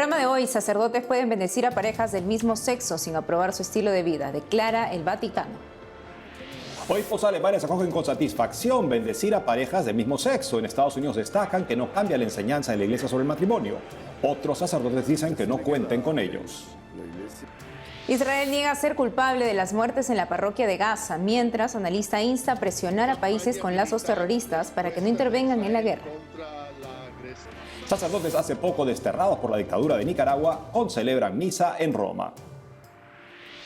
programa de hoy, sacerdotes pueden bendecir a parejas del mismo sexo sin aprobar su estilo de vida, declara el Vaticano. Obispos alemanes acogen con satisfacción bendecir a parejas del mismo sexo. En Estados Unidos destacan que no cambia la enseñanza de la Iglesia sobre el matrimonio. Otros sacerdotes dicen que no cuenten con ellos. Israel niega ser culpable de las muertes en la parroquia de Gaza, mientras analista insta a presionar a países con lazos terroristas para que no intervengan en la guerra. Sacerdotes hace poco desterrados por la dictadura de Nicaragua celebran misa en Roma.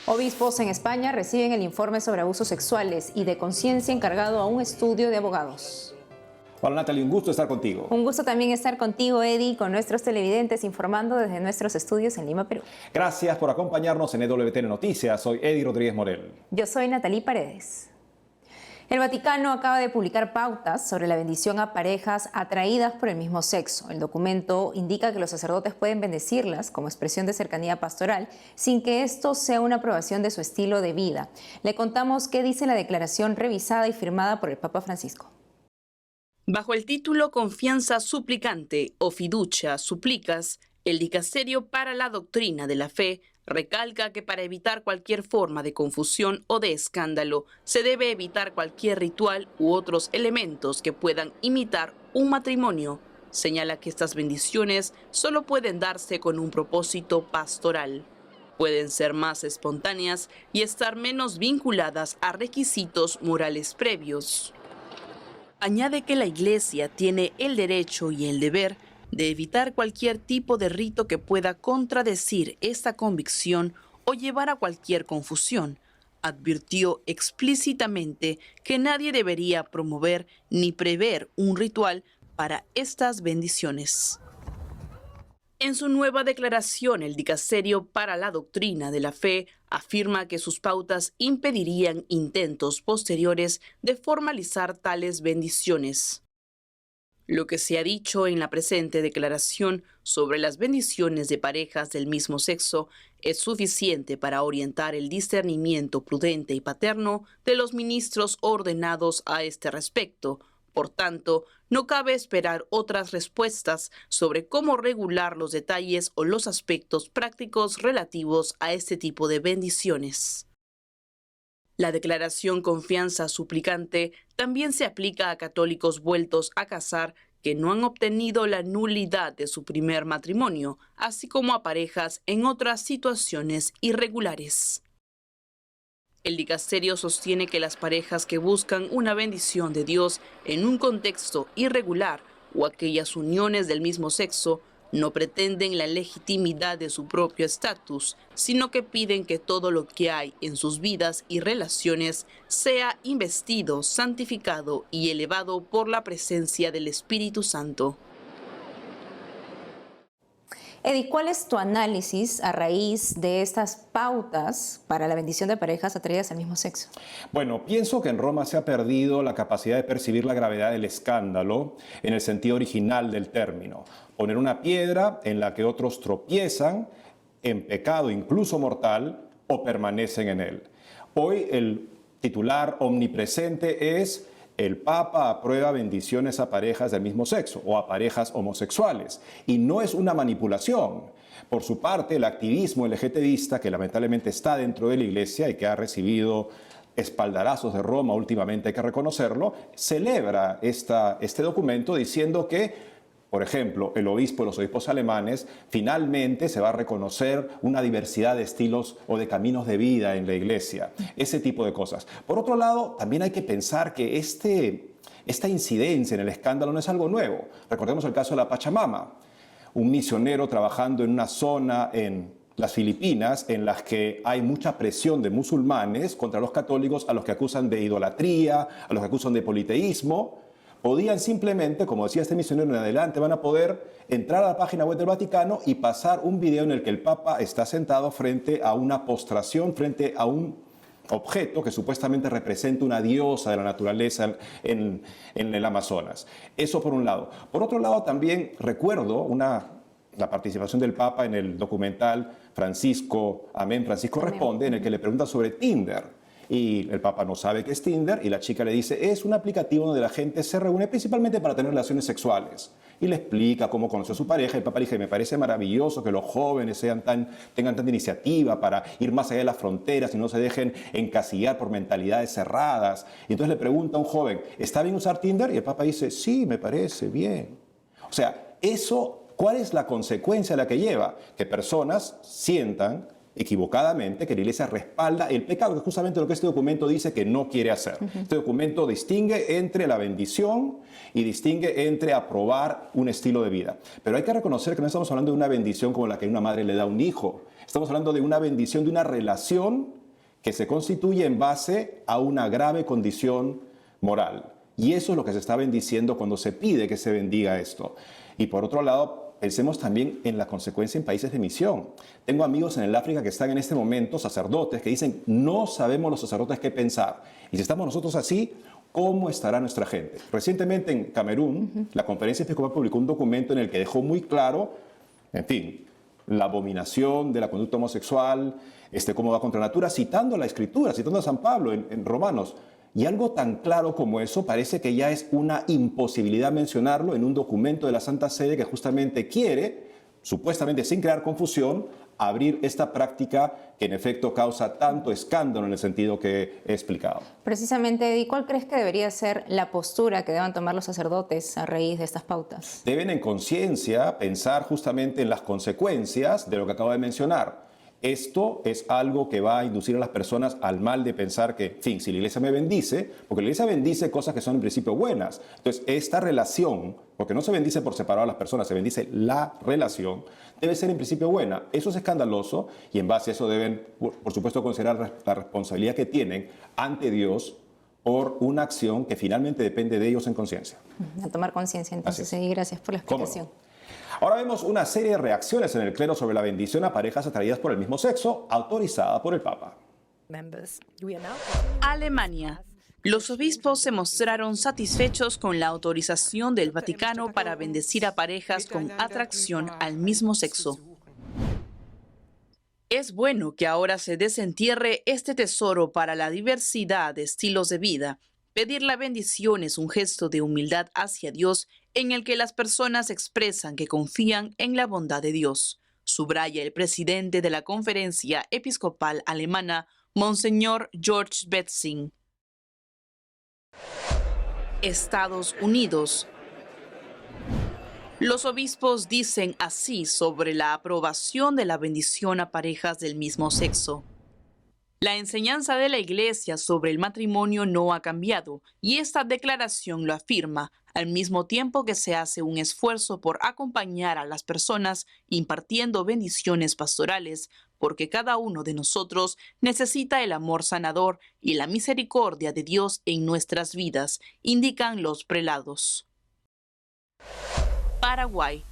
Obispos en España reciben el informe sobre abusos sexuales y de conciencia encargado a un estudio de abogados. Hola Natalie, un gusto estar contigo. Un gusto también estar contigo, Eddie, con nuestros televidentes informando desde nuestros estudios en Lima, Perú. Gracias por acompañarnos en EWTN Noticias. Soy Eddie Rodríguez Morel. Yo soy Natalie Paredes. El Vaticano acaba de publicar pautas sobre la bendición a parejas atraídas por el mismo sexo. El documento indica que los sacerdotes pueden bendecirlas como expresión de cercanía pastoral sin que esto sea una aprobación de su estilo de vida. Le contamos qué dice la declaración revisada y firmada por el Papa Francisco. Bajo el título Confianza suplicante o Fiducia supplicans, el Dicasterio para la Doctrina de la Fe recalca que para evitar cualquier forma de confusión o de escándalo, se debe evitar cualquier ritual u otros elementos que puedan imitar un matrimonio. Señala que estas bendiciones solo pueden darse con un propósito pastoral. Pueden ser más espontáneas y estar menos vinculadas a requisitos morales previos. Añade que la Iglesia tiene el derecho y el deber de evitar cualquier tipo de rito que pueda contradecir esta convicción o llevar a cualquier confusión. Advirtió explícitamente que nadie debería promover ni prever un ritual para estas bendiciones. En su nueva declaración, el Dicasterio para la Doctrina de la Fe afirma que sus pautas impedirían intentos posteriores de formalizar tales bendiciones. Lo que se ha dicho en la presente declaración sobre las bendiciones de parejas del mismo sexo es suficiente para orientar el discernimiento prudente y paterno de los ministros ordenados a este respecto. Por tanto, no cabe esperar otras respuestas sobre cómo regular los detalles o los aspectos prácticos relativos a este tipo de bendiciones. La declaración Confianza suplicante también se aplica a católicos vueltos a casar que no han obtenido la nulidad de su primer matrimonio, así como a parejas en otras situaciones irregulares. El dicasterio sostiene que las parejas que buscan una bendición de Dios en un contexto irregular o aquellas uniones del mismo sexo no pretenden la legitimidad de su propio estatus, sino que piden que todo lo que hay en sus vidas y relaciones sea investido, santificado y elevado por la presencia del Espíritu Santo. Eddie, ¿cuál es tu análisis a raíz de estas pautas para la bendición de parejas atraídas al mismo sexo? Bueno, pienso que en Roma se ha perdido la capacidad de percibir la gravedad del escándalo en el sentido original del término. Poner una piedra en la que otros tropiezan en pecado incluso mortal o permanecen en él. Hoy el titular omnipresente es: el Papa aprueba bendiciones a parejas del mismo sexo o a parejas homosexuales. Y no es una manipulación. Por su parte, el activismo LGTBista, que lamentablemente está dentro de la Iglesia y que ha recibido espaldarazos de Roma últimamente, hay que reconocerlo, celebra este documento diciendo que, por ejemplo, el obispo, los obispos alemanes, finalmente se va a reconocer una diversidad de estilos o de caminos de vida en la Iglesia, ese tipo de cosas. Por otro lado, también hay que pensar que esta incidencia en el escándalo no es algo nuevo. Recordemos el caso de la Pachamama, un misionero trabajando en una zona en las Filipinas en las que hay mucha presión de musulmanes contra los católicos, a los que acusan de idolatría, a los que acusan de politeísmo. Podían simplemente, como decía este misionero en adelante, van a poder entrar a la página web del Vaticano y pasar un video en el que el Papa está sentado frente a una postración, frente a un objeto que supuestamente representa una diosa de la naturaleza en el Amazonas. Eso por un lado. Por otro lado, también recuerdo la participación del Papa en el documental Francisco, Amén, Francisco Responde, en el que le pregunta sobre Tinder. Y el Papa no sabe qué es Tinder y la chica le dice: es un aplicativo donde la gente se reúne principalmente para tener relaciones sexuales. y le explica cómo conoció a su pareja. El Papa le dice, me parece maravilloso que los jóvenes tengan tanta iniciativa para ir más allá de las fronteras y no se dejen encasillar por mentalidades cerradas. Y entonces le pregunta a un joven, ¿está bien usar Tinder? Y el Papa dice, sí, me parece bien. O sea, eso, ¿cuál es la consecuencia a la que lleva? Que personas sientan equivocadamente que la Iglesia respalda el pecado, que es justamente lo que este documento dice que no quiere hacer. Este documento distingue entre la bendición y distingue entre aprobar un estilo de vida. Pero hay que reconocer que no estamos hablando de una bendición como la que una madre le da a un hijo. Estamos hablando de una bendición, de una relación que se constituye en base a una grave condición moral. Y eso es lo que se está bendiciendo cuando se pide que se bendiga esto. Y por otro lado, pensemos también en la consecuencia en países de misión. Tengo amigos en el África que están en este momento, sacerdotes, que dicen, no sabemos los sacerdotes qué pensar. Y si estamos nosotros así, ¿cómo estará nuestra gente? Recientemente en Camerún, la Conferencia Episcopal publicó un documento en el que dejó muy claro, en fin, la abominación de la conducta homosexual, cómo va contra natura, citando la Escritura, citando a San Pablo en Romanos. Y algo tan claro como eso parece que ya es una imposibilidad mencionarlo en un documento de la Santa Sede que justamente quiere, supuestamente sin crear confusión, abrir esta práctica que en efecto causa tanto escándalo en el sentido que he explicado. Precisamente, Eddie, ¿cuál crees que debería ser la postura que deban tomar los sacerdotes a raíz de estas pautas? Deben en conciencia pensar justamente en las consecuencias de lo que acabo de mencionar. Esto es algo que va a inducir a las personas al mal de pensar que, en fin, si la Iglesia me bendice, porque la Iglesia bendice cosas que son en principio buenas. Entonces, esta relación, porque no se bendice por separado a las personas, se bendice la relación, debe ser en principio buena. Eso es escandaloso y en base a eso deben, por supuesto, considerar la responsabilidad que tienen ante Dios por una acción que finalmente depende de ellos en conciencia. A tomar conciencia, entonces, y gracias por la explicación. Ahora vemos una serie de reacciones en el clero sobre la bendición a parejas atraídas por el mismo sexo, autorizada por el Papa. Alemania. Los obispos se mostraron satisfechos con la autorización del Vaticano para bendecir a parejas con atracción al mismo sexo. Es bueno que ahora se desentierre este tesoro para la diversidad de estilos de vida. Pedir la bendición es un gesto de humildad hacia Dios en el que las personas expresan que confían en la bondad de Dios, subraya el presidente de la Conferencia Episcopal Alemana, Monseñor George Betzing. Estados Unidos. Los obispos dicen así sobre la aprobación de la bendición a parejas del mismo sexo. La enseñanza de la Iglesia sobre el matrimonio no ha cambiado y esta declaración lo afirma, al mismo tiempo que se hace un esfuerzo por acompañar a las personas impartiendo bendiciones pastorales, porque cada uno de nosotros necesita el amor sanador y la misericordia de Dios en nuestras vidas, indican los prelados. Paraguay.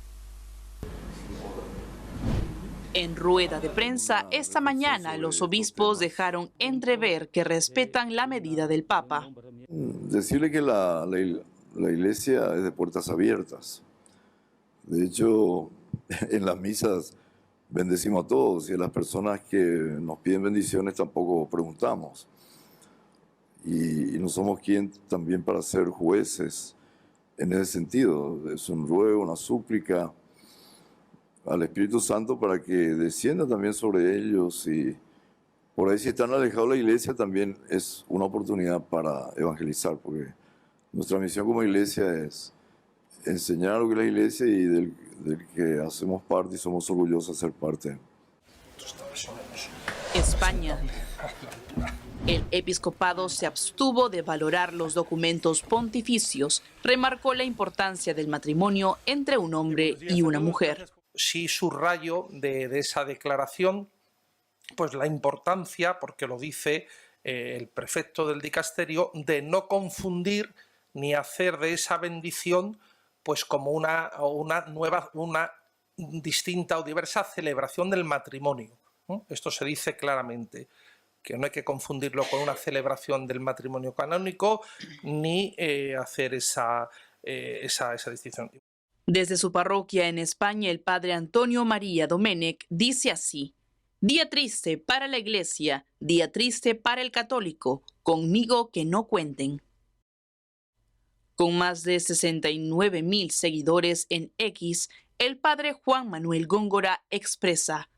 En rueda de prensa esta mañana, los obispos dejaron entrever que respetan la medida del Papa. Decirle que la Iglesia es de puertas abiertas. De hecho, en las misas bendecimos a todos y a las personas que nos piden bendiciones tampoco preguntamos. Y no somos quien también para ser jueces en ese sentido. Es un ruego, una súplica al Espíritu Santo para que descienda también sobre ellos, y por ahí si están alejados de la Iglesia también es una oportunidad para evangelizar, porque nuestra misión como Iglesia es enseñar lo que es la Iglesia y del que hacemos parte y somos orgullosos de ser parte. España. El episcopado se abstuvo de valorar los documentos pontificios, remarcó la importancia del matrimonio entre un hombre y una mujer. Sí subrayo de esa declaración pues la importancia, porque lo dice el prefecto del dicasterio, de no confundir ni hacer de esa bendición pues como una distinta o diversa celebración del matrimonio. Esto se dice claramente, que no hay que confundirlo con una celebración del matrimonio canónico ni hacer esa distinción. Desde su parroquia en España, el padre Antonio María Domenech dice así: día triste para la Iglesia, día triste para el católico, conmigo que no cuenten. Con más de 69.000 seguidores en X, el padre Juan Manuel Góngora expresa: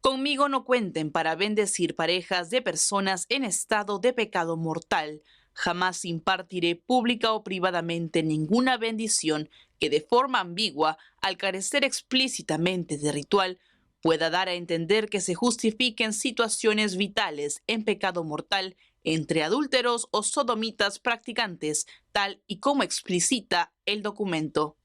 conmigo no cuenten para bendecir parejas de personas en estado de pecado mortal. Jamás impartiré pública o privadamente ninguna bendición que de forma ambigua, al carecer explícitamente de ritual, pueda dar a entender que se justifiquen situaciones vitales en pecado mortal entre adúlteros o sodomitas practicantes, tal y como explicita el documento.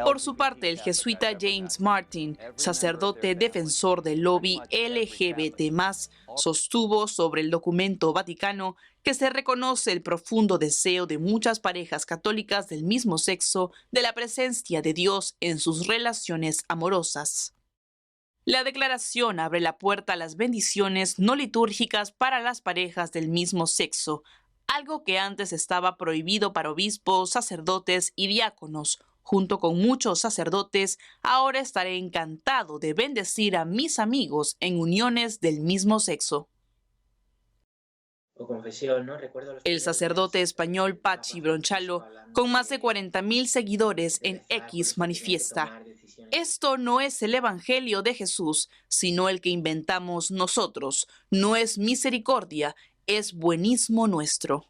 Por su parte, el jesuita James Martin, sacerdote defensor del lobby LGBT+, sostuvo sobre el documento vaticano que se reconoce el profundo deseo de muchas parejas católicas del mismo sexo de la presencia de Dios en sus relaciones amorosas. La declaración abre la puerta a las bendiciones no litúrgicas para las parejas del mismo sexo, algo que antes estaba prohibido para obispos, sacerdotes y diáconos. Junto con muchos sacerdotes, ahora estaré encantado de bendecir a mis amigos en uniones del mismo sexo. El sacerdote español Pachi Bronchalo, con más de 40.000 seguidores en X, manifiesta: esto no es el Evangelio de Jesús, sino el que inventamos nosotros. No es misericordia, es buenismo nuestro.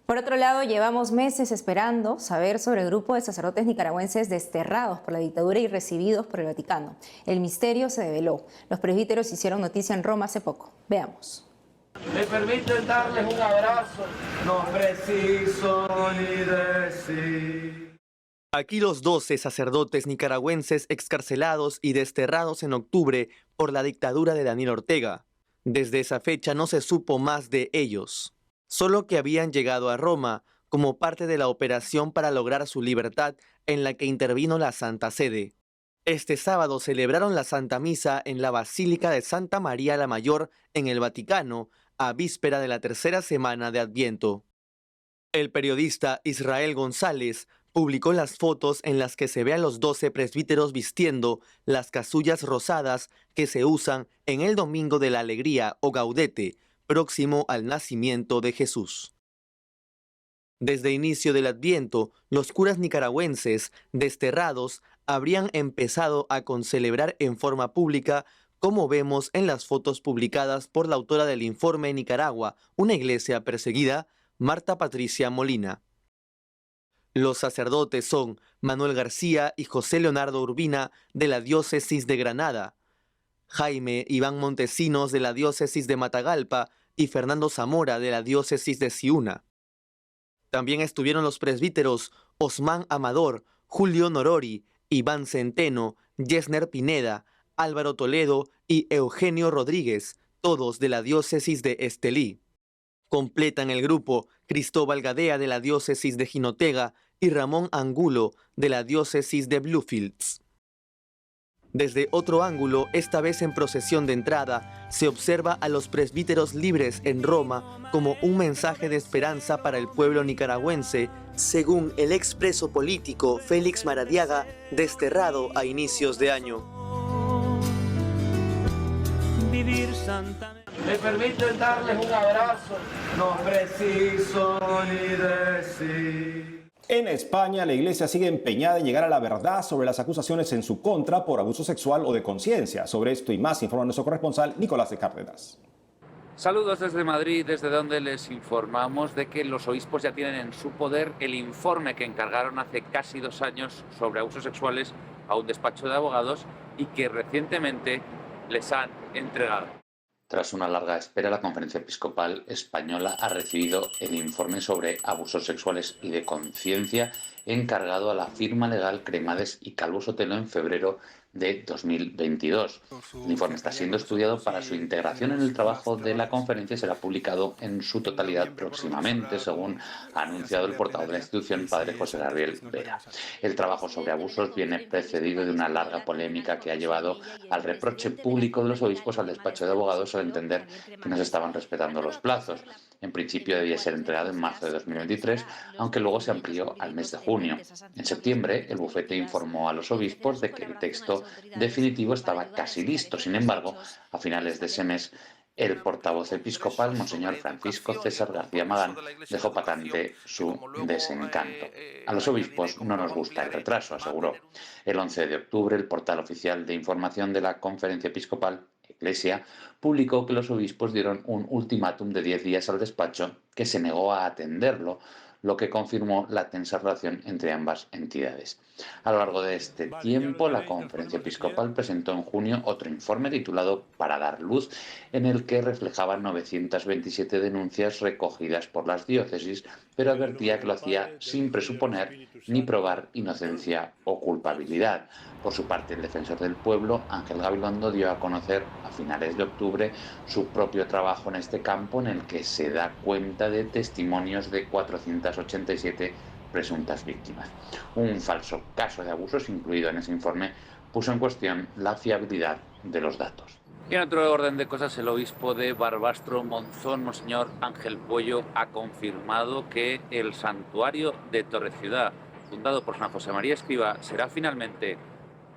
Por otro lado, llevamos meses esperando saber sobre el grupo de sacerdotes nicaragüenses desterrados por la dictadura y recibidos por el Vaticano. El misterio se develó. Los presbíteros hicieron noticia en Roma hace poco. Veamos. ¿Me permiten darles un abrazo? No preciso ni decir. Aquí los 12 sacerdotes nicaragüenses excarcelados y desterrados en octubre por la dictadura de Daniel Ortega. Desde esa fecha no se supo más de ellos, solo que habían llegado a Roma como parte de la operación para lograr su libertad en la que intervino la Santa Sede. Este sábado celebraron la Santa Misa en la Basílica de Santa María la Mayor en el Vaticano, a víspera de la tercera semana de Adviento. El periodista Israel González publicó las fotos en las que se ve a los 12 presbíteros vistiendo las casullas rosadas que se usan en el Domingo de la Alegría o Gaudete, próximo al nacimiento de Jesús. Desde inicio del Adviento, los curas nicaragüenses desterrados habrían empezado a concelebrar en forma pública, como vemos en las fotos publicadas por la autora del informe Nicaragua, una iglesia perseguida, Marta Patricia Molina. Los sacerdotes son Manuel García y José Leonardo Urbina de la diócesis de Granada, Jaime Iván Montesinos de la diócesis de Matagalpa y Fernando Zamora de la diócesis de Ciuna. También estuvieron los presbíteros Osmán Amador, Julio Norori, Iván Centeno, Yesner Pineda, Álvaro Toledo y Eugenio Rodríguez, todos de la diócesis de Estelí. Completan el grupo Cristóbal Gadea de la diócesis de Jinotega y Ramón Angulo de la diócesis de Bluefields. Desde otro ángulo, esta vez en procesión de entrada, se observa a los presbíteros libres en Roma como un mensaje de esperanza para el pueblo nicaragüense, según el expreso político Félix Maradiaga, desterrado a inicios de año. ¿Me permiten darles un abrazo? No preciso ni decir. En España, la Iglesia sigue empeñada en llegar a la verdad sobre las acusaciones en su contra por abuso sexual o de conciencia. Sobre esto y más informa nuestro corresponsal Nicolás de Cárdenas. Saludos desde Madrid, desde donde les informamos de que los obispos ya tienen en su poder el informe que encargaron hace casi 2 años sobre abusos sexuales a un despacho de abogados y que recientemente les han entregado. Tras una larga espera, la Conferencia Episcopal Española ha recibido el informe sobre abusos sexuales y de conciencia encargado a la firma legal Cremades y Calvo Sotelo en febrero de 2022. El informe está siendo estudiado para su integración en el trabajo de la conferencia y será publicado en su totalidad próximamente, según ha anunciado el portavoz de la institución, padre José Gabriel Vera. El trabajo sobre abusos viene precedido de una larga polémica que ha llevado al reproche público de los obispos al despacho de abogados al entender que no se estaban respetando los plazos. En principio debía ser entregado en marzo de 2023, aunque luego se amplió al mes de junio. En septiembre, el bufete informó a los obispos de que el texto definitivo estaba casi listo. Sin embargo, a finales de ese mes, El portavoz episcopal, Monseñor Francisco César García Magán, dejó patente su desencanto. A los obispos no nos gusta el retraso, aseguró. El 11 de octubre, el portal oficial de información de la Conferencia Episcopal, Iglesia, publicó que los obispos dieron un ultimátum de 10 días al despacho, que se negó a atenderlo, lo que confirmó la tensa relación entre ambas entidades. A lo largo de este tiempo, la Conferencia Episcopal presentó en junio otro informe titulado Para dar luz, en el que reflejaba 927 denuncias recogidas por las diócesis, pero advertía que lo hacía sin presuponer ni probar inocencia o culpabilidad. Por su parte, el defensor del pueblo, Ángel Gabilondo, dio a conocer a finales de octubre su propio trabajo en este campo, en el que se da cuenta de testimonios de 487 presuntas víctimas. Un falso caso de abusos incluido en ese informe puso en cuestión la fiabilidad de los datos. Y en otro orden de cosas, el obispo de Barbastro Monzón, Monseñor Ángel Puello, ha confirmado que el santuario de Torreciudad, fundado por San José María Escrivá, será finalmente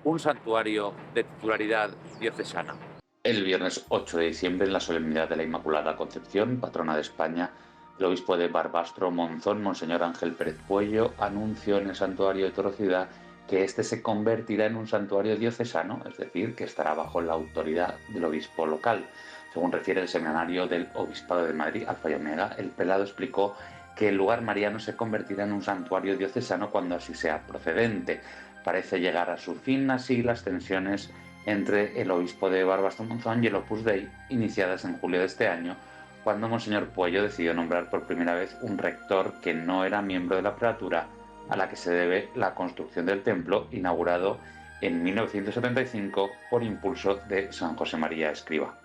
un santuario de titularidad diocesana. El viernes 8 de diciembre, en la solemnidad de la Inmaculada Concepción, patrona de España, el obispo de Barbastro Monzón, Monseñor Ángel Pérez Puello, anunció en el santuario de Torreciudad que este se convertirá en un santuario diocesano, es decir, que estará bajo la autoridad del obispo local. Según refiere el seminario del Obispado de Madrid, Alfa y Omega, el prelado explicó que el lugar mariano se convertirá en un santuario diocesano cuando así sea procedente. Parece llegar a su fin así las tensiones entre el obispo de Barbastro Monzón y el Opus Dei, iniciadas en julio de este año, cuando Monseñor Puello decidió nombrar por primera vez un rector que no era miembro de la prelatura, a la que se debe la construcción del templo, inaugurado en 1975 por impulso de San José María Escrivá.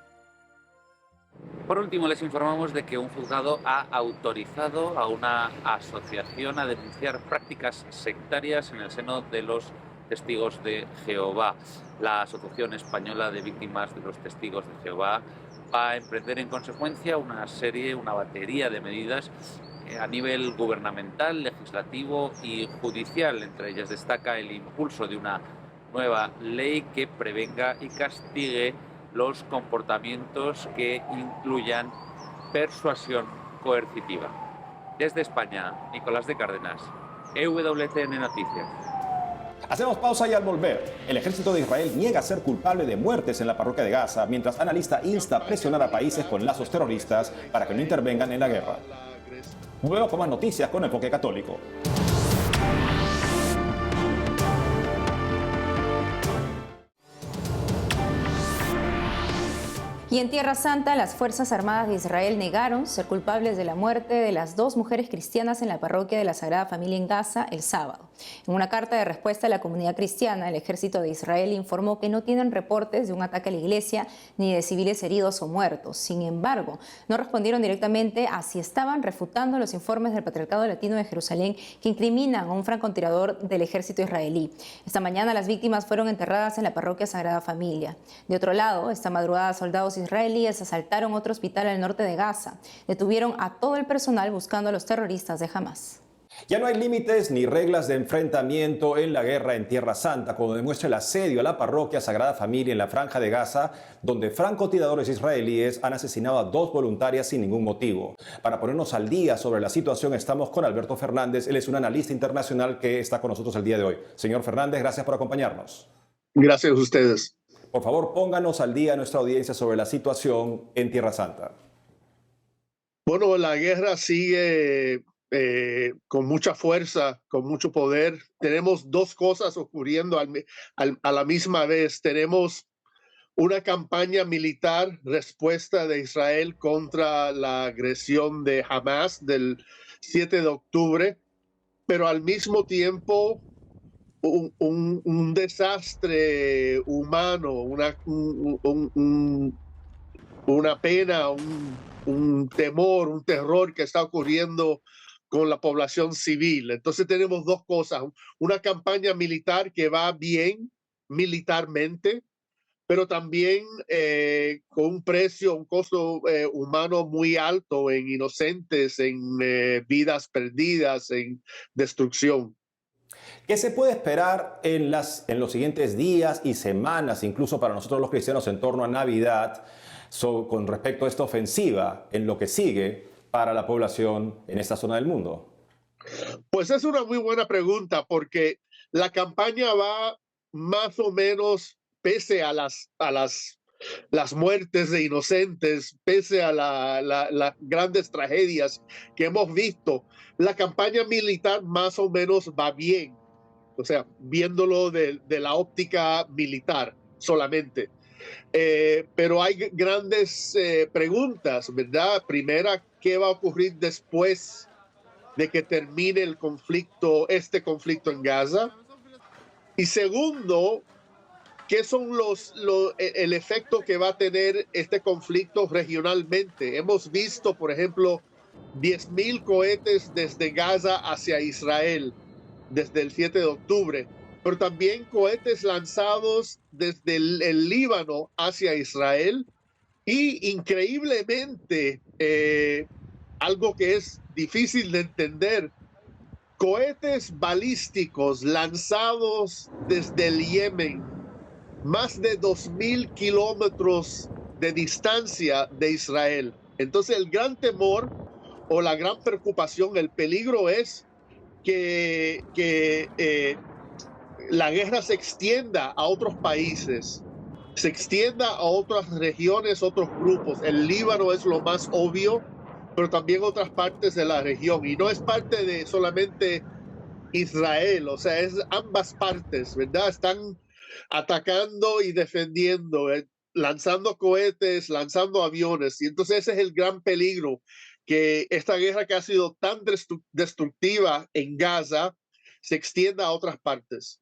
Por último, les informamos de que un juzgado ha autorizado a una asociación a denunciar prácticas sectarias en el seno de los Testigos de Jehová. La Asociación Española de Víctimas de los Testigos de Jehová va a emprender en consecuencia una batería de medidas a nivel gubernamental, legislativo y judicial. Entre ellas destaca el impulso de una nueva ley que prevenga y castigue los comportamientos que incluyan persuasión coercitiva. Desde España, Nicolás de Cárdenas, EWTN Noticias. Hacemos pausa y al volver, el ejército de Israel niega ser culpable de muertes en la parroquia de Gaza, mientras analista insta a presionar a países con lazos terroristas para que no intervengan en la guerra. Luego con más noticias con Enfoque Católico. Y en Tierra Santa, las Fuerzas Armadas de Israel negaron ser culpables de la muerte de las 2 mujeres cristianas en la parroquia de la Sagrada Familia en Gaza el sábado. En una carta de respuesta a la comunidad cristiana, el ejército de Israel informó que no tienen reportes de un ataque a la iglesia ni de civiles heridos o muertos. Sin embargo, no respondieron directamente a si estaban refutando los informes del Patriarcado Latino de Jerusalén que incriminan a un francotirador del ejército israelí. Esta mañana las víctimas fueron enterradas en la parroquia Sagrada Familia. De otro lado, esta madrugada soldados israelíes asaltaron otro hospital al norte de Gaza. Detuvieron a todo el personal buscando a los terroristas de Hamás. Ya no hay límites ni reglas de enfrentamiento en la guerra en Tierra Santa, como demuestra el asedio a la parroquia Sagrada Familia en la Franja de Gaza, donde francotiradores israelíes han asesinado a 2 voluntarias sin ningún motivo. Para ponernos al día sobre la situación, estamos con Alberto Fernández. Él es un analista internacional que está con nosotros el día de hoy. Señor Fernández, gracias por acompañarnos. Gracias a ustedes. Por favor, pónganos al día a nuestra audiencia sobre la situación en Tierra Santa. Bueno, la guerra sigue con mucha fuerza, con mucho poder. Tenemos 2 cosas ocurriendo a la misma vez. Tenemos una campaña militar, respuesta de Israel contra la agresión de Hamás del 7 de octubre, pero al mismo tiempo un desastre humano, una pena, un temor, un terror que está ocurriendo con la población civil. Entonces tenemos 2 cosas, una campaña militar que va bien militarmente, pero también con un precio, un costo humano muy alto en inocentes, en vidas perdidas, en destrucción. ¿Qué se puede esperar en los siguientes días y semanas, incluso para nosotros los cristianos en torno a Navidad, con respecto a esta ofensiva en lo que sigue para la población en esta zona del mundo? Pues es una muy buena pregunta, porque la campaña va más o menos, pese a las muertes de inocentes, pese a las grandes tragedias que hemos visto, la campaña militar más o menos va bien. O sea, viéndolo de la óptica militar solamente. Pero hay grandes preguntas, ¿verdad? Primera, ¿qué va a ocurrir después de que termine el conflicto, este conflicto en Gaza? Y segundo, ¿qué son el efecto que va a tener este conflicto regionalmente? Hemos visto, por ejemplo, 10,000 cohetes desde Gaza hacia Israel desde el 7 de octubre, pero también cohetes lanzados desde el Líbano hacia Israel y increíblemente, algo que es difícil de entender, cohetes balísticos lanzados desde el Yemen, más de 2,000 kilómetros de distancia de Israel. Entonces el gran temor o la gran preocupación, el peligro es que la guerra se extienda a otros países, se extienda a otras regiones, otros grupos. El Líbano es lo más obvio, pero también otras partes de la región. Y no es parte de solamente Israel, o sea, es ambas partes, ¿verdad? Están atacando y defendiendo, lanzando cohetes, lanzando aviones. Y entonces ese es el gran peligro, que esta guerra que ha sido tan destructiva en Gaza se extienda a otras partes.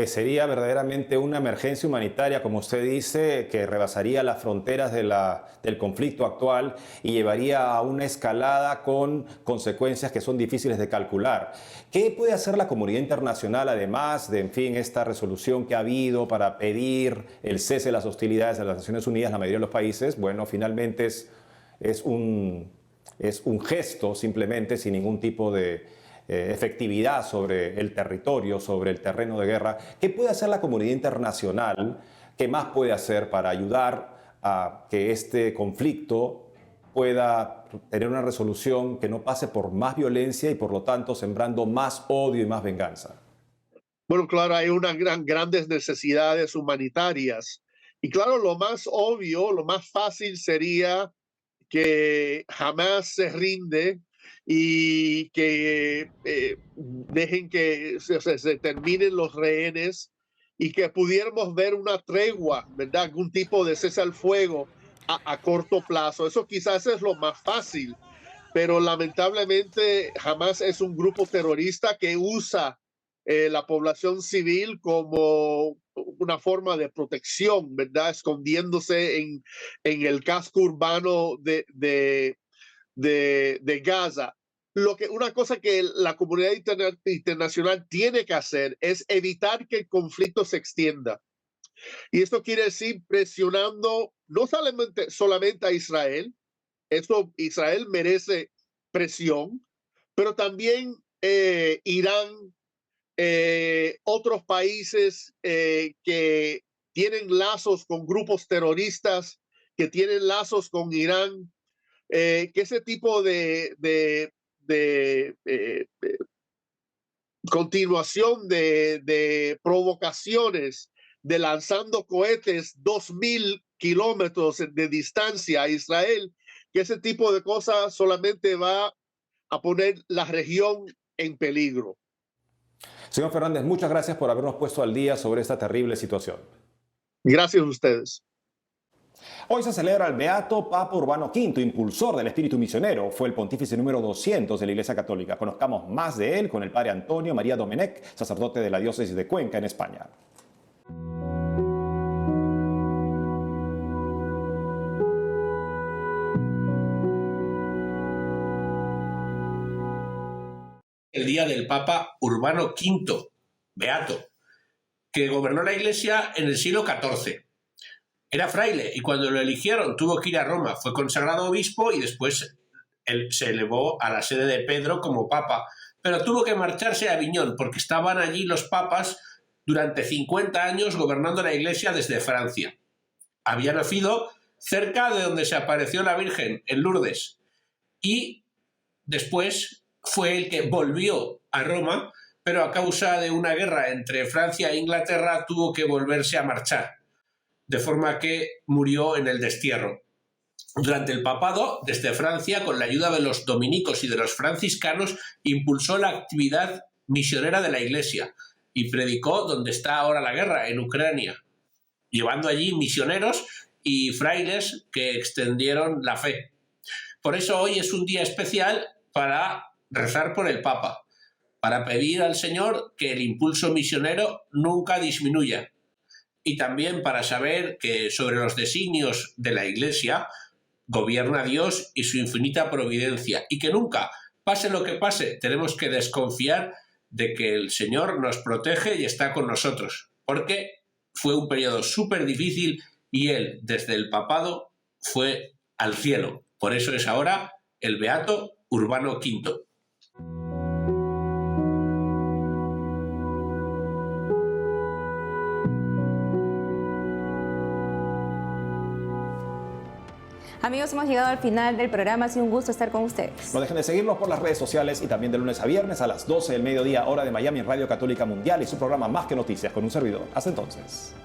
Sería verdaderamente una emergencia humanitaria, como usted dice, que rebasaría las fronteras del conflicto actual y llevaría a una escalada con consecuencias que son difíciles de calcular. ¿Qué puede hacer la comunidad internacional, además de, en fin, esta resolución que ha habido para pedir el cese de las hostilidades de las Naciones Unidas, la mayoría de los países? Bueno, finalmente es un gesto simplemente, sin ningún tipo de efectividad sobre el territorio, sobre el terreno de guerra. ¿Qué puede hacer la comunidad internacional? ¿Qué más puede hacer para ayudar a que este conflicto pueda tener una resolución que no pase por más violencia y por lo tanto sembrando más odio y más venganza? Bueno, claro, hay unas grandes necesidades humanitarias. Y claro, lo más obvio, lo más fácil sería que Hamás se rinde y que dejen que se terminen los rehenes y que pudiéramos ver una tregua, ¿verdad? Algún tipo de cese al fuego a corto plazo. Eso quizás es lo más fácil, pero lamentablemente Hamás es un grupo terrorista que usa la población civil como una forma de protección, ¿verdad? Escondiéndose en el casco urbano de Gaza. Una cosa que la comunidad internacional tiene que hacer es evitar que el conflicto se extienda. Y esto quiere decir presionando no solamente a Israel, Israel merece presión, pero también Irán, otros países que tienen lazos con grupos terroristas, que tienen lazos con Irán, que ese tipo de continuación de provocaciones, de lanzando cohetes 2,000 kilómetros de distancia a Israel, que ese tipo de cosas solamente va a poner la región en peligro. Señor Fernández, muchas gracias por habernos puesto al día sobre esta terrible situación. Gracias a ustedes. Hoy se celebra el Beato Papa Urbano V, impulsor del espíritu misionero. Fue el pontífice número 200 de la Iglesia Católica. Conozcamos más de él con el padre Antonio María Domenech, sacerdote de la diócesis de Cuenca, en España. El día del Papa Urbano V, beato, que gobernó la Iglesia en el siglo XIV. Era fraile y cuando lo eligieron tuvo que ir a Roma. Fue consagrado obispo y después él se elevó a la sede de Pedro como papa. pero tuvo que marcharse a Aviñón porque estaban allí los papas durante 50 años gobernando la Iglesia desde Francia. Había nacido cerca de donde se apareció la Virgen, en Lourdes, y después fue el que volvió a Roma, pero a causa de una guerra entre Francia e Inglaterra tuvo que volverse a marchar, de forma que murió en el destierro. Durante el papado, desde Francia, con la ayuda de los dominicos y de los franciscanos, impulsó la actividad misionera de la Iglesia y predicó donde está ahora la guerra, en Ucrania, llevando allí misioneros y frailes que extendieron la fe. Por eso hoy es un día especial para rezar por el Papa, para pedir al Señor que el impulso misionero nunca disminuya, y también para saber que sobre los designios de la Iglesia gobierna Dios y su infinita providencia, y que nunca, pase lo que pase, tenemos que desconfiar de que el Señor nos protege y está con nosotros, porque fue un periodo súper difícil y Él, desde el papado, fue al cielo. Por eso es ahora el Beato Urbano V. Amigos, hemos llegado al final del programa. Ha sido un gusto estar con ustedes. No dejen de seguirnos por las redes sociales y también de lunes a viernes a las 12 del mediodía, hora de Miami, en Radio Católica Mundial y su programa Más que Noticias con un servidor. Hasta entonces.